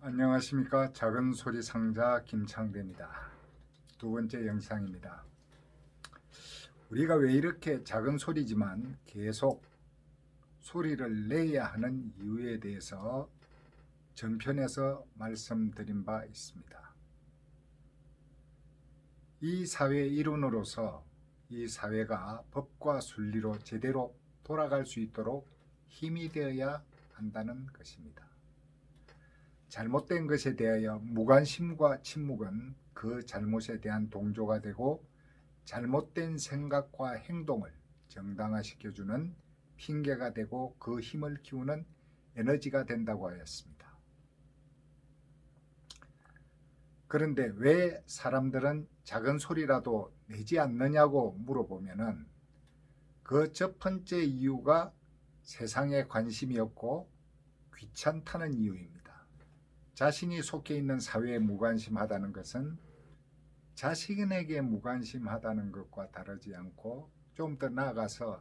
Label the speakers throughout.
Speaker 1: 안녕하십니까. 작은소리 상자 김창대입니다. 두 번째 영상입니다. 우리가 왜 이렇게 작은 소리지만 계속 소리를 내야 하는 이유에 대해서 전편에서 말씀드린 바 있습니다. 이 사회의 일원으로서 이 사회가 법과 순리로 제대로 돌아갈 수 있도록 힘이 되어야 한다는 것입니다. 잘못된 것에 대하여 무관심과 침묵은 그 잘못에 대한 동조가 되고 잘못된 생각과 행동을 정당화시켜주는 핑계가 되고 그 힘을 키우는 에너지가 된다고 하였습니다. 그런데 왜 사람들은 작은 소리라도 내지 않느냐고 물어보면은 그 첫 번째 이유가 세상에 관심이 없고 귀찮다는 이유입니다. 자신이 속해 있는 사회에 무관심하다는 것은 자신에게 무관심하다는 것과 다르지 않고 좀 더 나아가서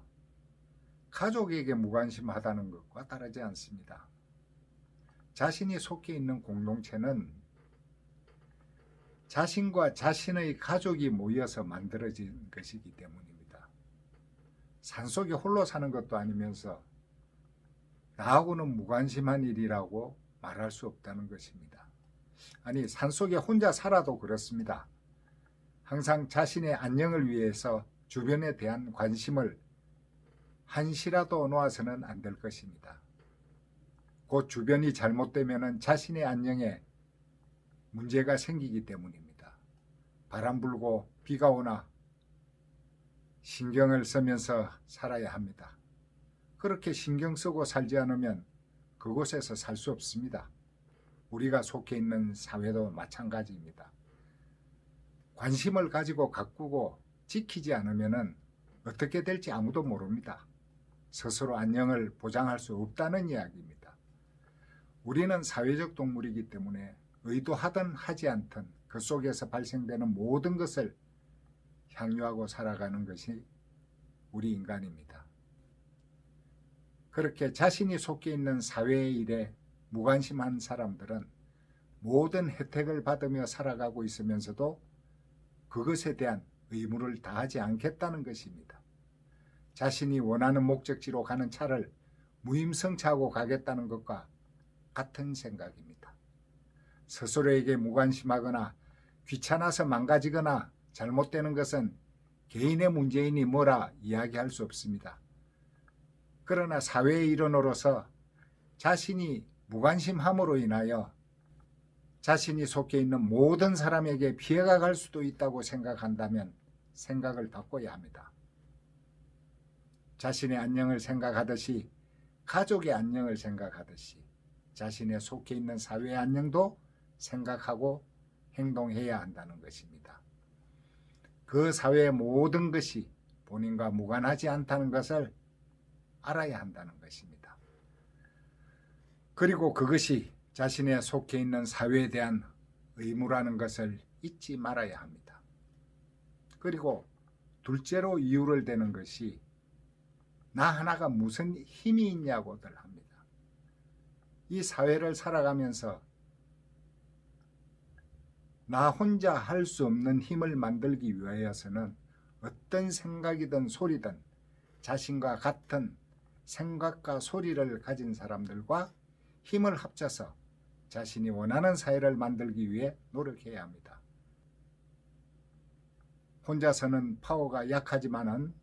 Speaker 1: 가족에게 무관심하다는 것과 다르지 않습니다. 자신이 속해 있는 공동체는 자신과 자신의 가족이 모여서 만들어진 것이기 때문입니다. 산속에 홀로 사는 것도 아니면서 나하고는 무관심한 일이라고 말할 수 없다는 것입니다. 아니, 산속에 혼자 살아도 그렇습니다. 항상 자신의 안녕을 위해서 주변에 대한 관심을 한시라도 놓아서는 안 될 것입니다. 곧 주변이 잘못되면 자신의 안녕에 문제가 생기기 때문입니다. 바람 불고 비가 오나 신경을 쓰면서 살아야 합니다. 그렇게 신경 쓰고 살지 않으면 그곳에서 살 수 없습니다. 우리가 속해 있는 사회도 마찬가지입니다. 관심을 가지고 가꾸고 지키지 않으면 어떻게 될지 아무도 모릅니다. 스스로 안녕을 보장할 수 없다는 이야기입니다. 우리는 사회적 동물이기 때문에 의도하든 하지 않든 그 속에서 발생되는 모든 것을 향유하고 살아가는 것이 우리 인간입니다. 그렇게 자신이 속해 있는 사회의 일에 무관심한 사람들은 모든 혜택을 받으며 살아가고 있으면서도 그것에 대한 의무를 다하지 않겠다는 것입니다. 자신이 원하는 목적지로 가는 차를 무임승차하고 가겠다는 것과 같은 생각입니다. 스스로에게 무관심하거나 귀찮아서 망가지거나 잘못되는 것은 개인의 문제이니 뭐라 이야기할 수 없습니다. 그러나 사회의 일원으로서 자신이 무관심함으로 인하여 자신이 속해 있는 모든 사람에게 피해가 갈 수도 있다고 생각한다면 생각을 바꿔야 합니다. 자신의 안녕을 생각하듯이 가족의 안녕을 생각하듯이 자신의 속해 있는 사회의 안녕도 생각하고 행동해야 한다는 것입니다. 그 사회의 모든 것이 본인과 무관하지 않다는 것을 알아야 한다는 것입니다. 그리고 그것이 자신의 속해 있는 사회에 대한 의무라는 것을 잊지 말아야 합니다. 그리고 둘째로 이유를 대는 것이 나 하나가 무슨 힘이 있냐고들 합니다. 이 사회를 살아가면서 나 혼자 할 수 없는 힘을 만들기 위하여서는 어떤 생각이든 소리든 자신과 같은 생각과 소리를 가진 사람들과 힘을 합쳐서 자신이 원하는 사회를 만들기 위해 노력해야 합니다. 혼자서는 파워가 약하지만은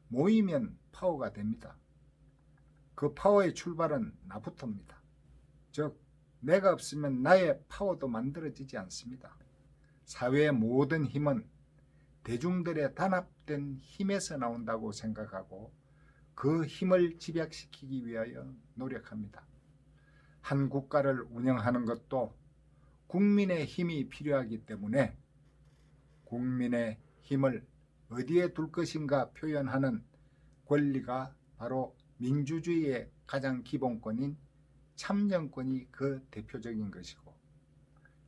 Speaker 1: 모이면 파워가 됩니다. 그 파워의 출발은 나부터입니다. 즉 내가 없으면 나의 파워도 만들어지지 않습니다. 사회의 모든 힘은 대중들의 단합된 힘에서 나온다고 생각하고 그 힘을 집약시키기 위하여 노력합니다. 한 국가를 운영하는 것도 국민의 힘이 필요하기 때문에 국민의 힘을 어디에 둘 것인가 표현하는 권리가 바로 민주주의의 가장 기본권인 참정권이 그 대표적인 것이고,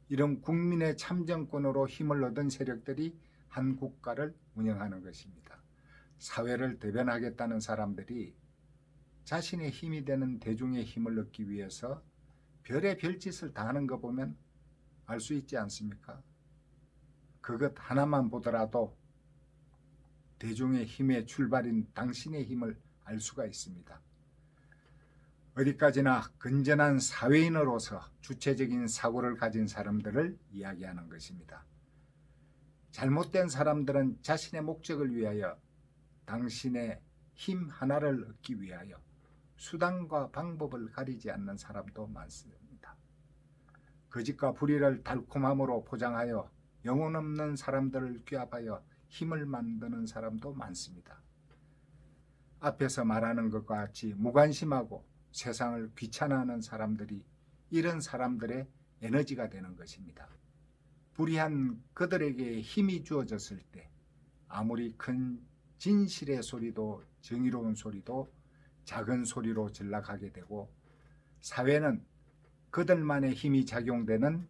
Speaker 1: 이런 국민의 참정권으로 힘을 얻은 세력들이 한 국가를 운영하는 것입니다. 사회를 대변하겠다는 사람들이 자신의 힘이 되는 대중의 힘을 얻기 위해서 별의 별짓을 다 하는 거 보면 알 수 있지 않습니까? 그것 하나만 보더라도 대중의 힘의 출발인 당신의 힘을 알 수가 있습니다. 어디까지나 건전한 사회인으로서 주체적인 사고를 가진 사람들을 이야기하는 것입니다. 잘못된 사람들은 자신의 목적을 위하여 당신의 힘 하나를 얻기 위하여 수단과 방법을 가리지 않는 사람도 많습니다. 거짓과 불의를 달콤함으로 포장하여 영혼 없는 사람들을 규합하여 힘을 만드는 사람도 많습니다. 앞에서 말하는 것과 같이 무관심하고 세상을 귀찮아하는 사람들이 이런 사람들의 에너지가 되는 것입니다. 불의한 그들에게 힘이 주어졌을 때 아무리 큰 진실의 소리도 정의로운 소리도 작은 소리로 전락하게 되고 사회는 그들만의 힘이 작용되는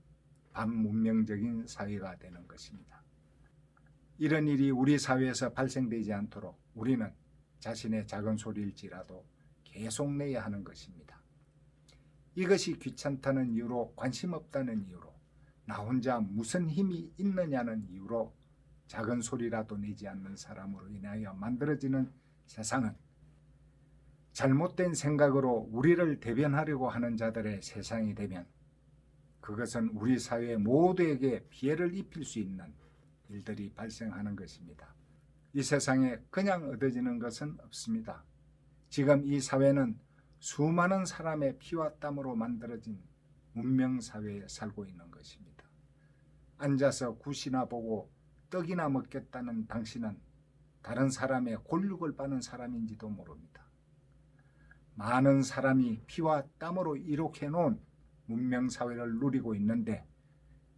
Speaker 1: 반문명적인 사회가 되는 것입니다. 이런 일이 우리 사회에서 발생되지 않도록 우리는 자신의 작은 소리일지라도 계속 내야 하는 것입니다. 이것이 귀찮다는 이유로 관심 없다는 이유로 나 혼자 무슨 힘이 있느냐는 이유로 작은 소리라도 내지 않는 사람으로 인하여 만들어지는 세상은 잘못된 생각으로 우리를 대변하려고 하는 자들의 세상이 되면 그것은 우리 사회 모두에게 피해를 입힐 수 있는 일들이 발생하는 것입니다. 이 세상에 그냥 얻어지는 것은 없습니다. 지금 이 사회는 수많은 사람의 피와 땀으로 만들어진 문명사회에 살고 있는 것입니다. 앉아서 굿이나 보고 떡이나 먹겠다는 당신은 다른 사람의 골육을 빠는 사람인지도 모릅니다. 많은 사람이 피와 땀으로 이룩해 놓은 문명사회를 누리고 있는데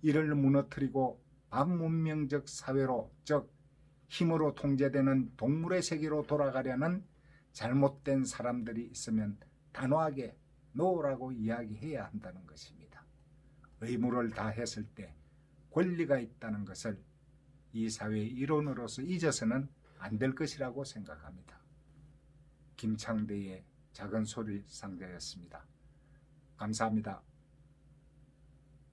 Speaker 1: 이를 무너뜨리고 반문명적 사회로, 즉 힘으로 통제되는 동물의 세계로 돌아가려는 잘못된 사람들이 있으면 단호하게 노라고 이야기해야 한다는 것입니다. 의무를 다했을 때 권리가 있다는 것을 이 사회의 일원으로서 잊어서는 안 될 것이라고 생각합니다. 김창대의 작은 소리 상자였습니다. 감사합니다.